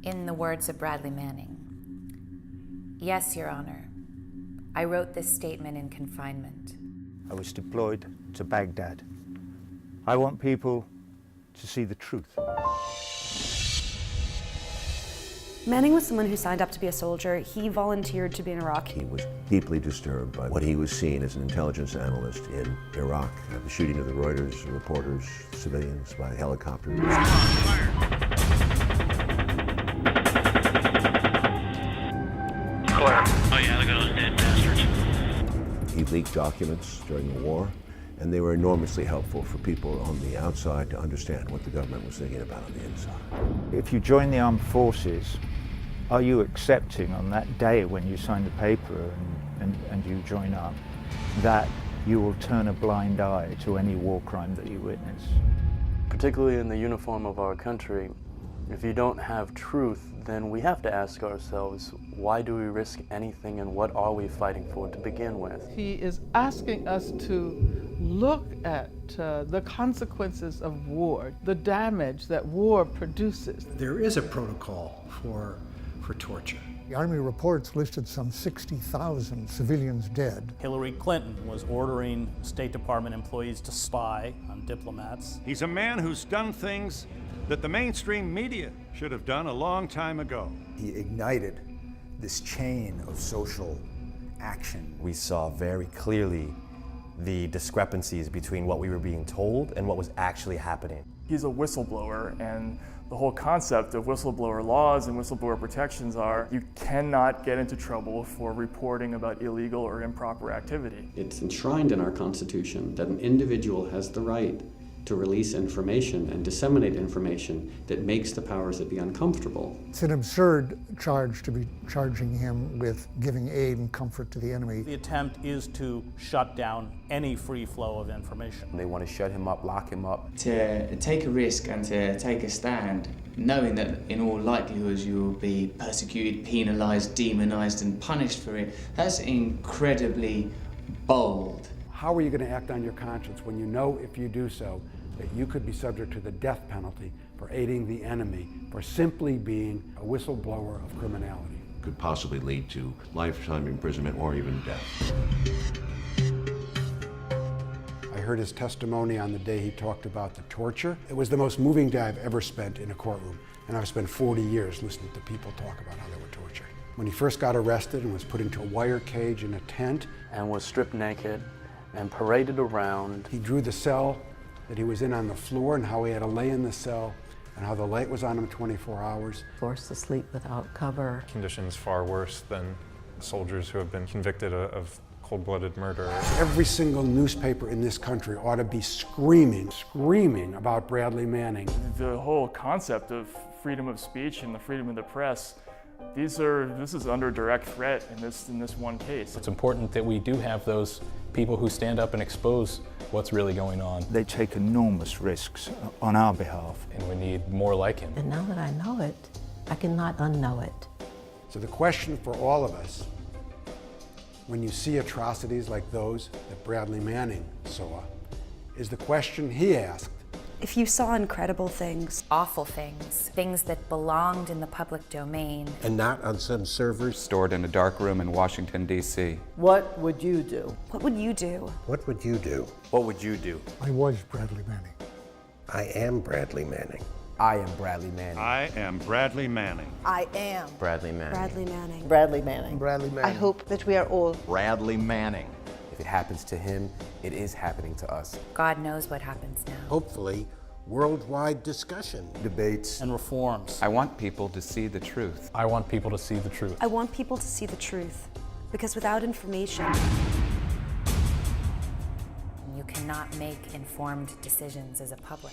In the words of Bradley Manning, "Yes, Your Honor, I wrote this statement in confinement. I was deployed to Baghdad. I want people to see the truth." Manning was someone who signed up to be a soldier. He volunteered to be in Iraq. He was deeply disturbed by what he was seeing as an intelligence analyst in Iraq. The shooting of the Reuters reporters, civilians by helicopter. Clear. Oh yeah, look at those dead bastards. He leaked documents during the war, and they were enormously helpful for people on the outside to understand what the government was thinking about on the inside. If you join the armed forces, are you accepting on that day when you sign the paper and you join up that you will turn a blind eye to any war crime that you witness? Particularly in the uniform of our country, if you don't have truth, then we have to ask ourselves, why do we risk anything and what are we fighting for to begin with? He is asking us to look at the consequences of war, the damage that war produces. There is a protocol for torture. The Army reports listed some 60,000 civilians dead. Hillary Clinton was ordering State Department employees to spy on diplomats. He's a man who's done things that the mainstream media should have done a long time ago. He ignited this chain of social action. We saw very clearly the discrepancies between what we were being told and what was actually happening. He's a whistleblower, and the whole concept of whistleblower laws and whistleblower protections are you cannot get into trouble for reporting about illegal or improper activity. It's enshrined in our Constitution that an individual has the right to release information and disseminate information that makes the powers that be uncomfortable. It's an absurd charge to be charging him with giving aid and comfort to the enemy. The attempt is to shut down any free flow of information. They want to shut him up, lock him up. To take a risk and to take a stand, knowing that in all likelihood you will be persecuted, penalized, demonized, and punished for it, that's incredibly bold. How are you going to act on your conscience when you know if you do so that you could be subject to the death penalty for aiding the enemy, for simply being a whistleblower of criminality? Could possibly lead to lifetime imprisonment or even death. I heard his testimony on the day he talked about the torture. It was the most moving day I've ever spent in a courtroom, and I've spent 40 years listening to people talk about how they were tortured. When he first got arrested and was put into a wire cage in a tent and was stripped naked and paraded around. He drew the cell that he was in on the floor and how he had to lay in the cell and how the light was on him 24 hours. Forced to sleep without cover. Conditions far worse than soldiers who have been convicted of cold-blooded murder. Every single newspaper in this country ought to be screaming about Bradley Manning. The whole concept of freedom of speech and the freedom of the press, this is under direct threat in this one case. It's important that we do have those people who stand up and expose what's really going on. They take enormous risks on our behalf. And we need more like him. And now that I know it, I cannot unknow it. So the question for all of us, when you see atrocities like those that Bradley Manning saw, is the question he asked. If you saw incredible things, awful things, things that belonged in the public domain, and not on some servers stored in a dark room in Washington, D.C. What would you do? What would you do? What would you do? What would you do? I was Bradley Manning. I am Bradley Manning. I am Bradley Manning. I am Bradley Manning. I am Bradley Manning. Bradley Manning. Bradley Manning. Bradley Manning. I hope that we are all Bradley Manning. If it happens to him, it is happening to us. God knows what happens now. Hopefully, worldwide discussion, debates, and reforms. I want people to see the truth. I want people to see the truth. I want people to see the truth, because without information, you cannot make informed decisions as a public.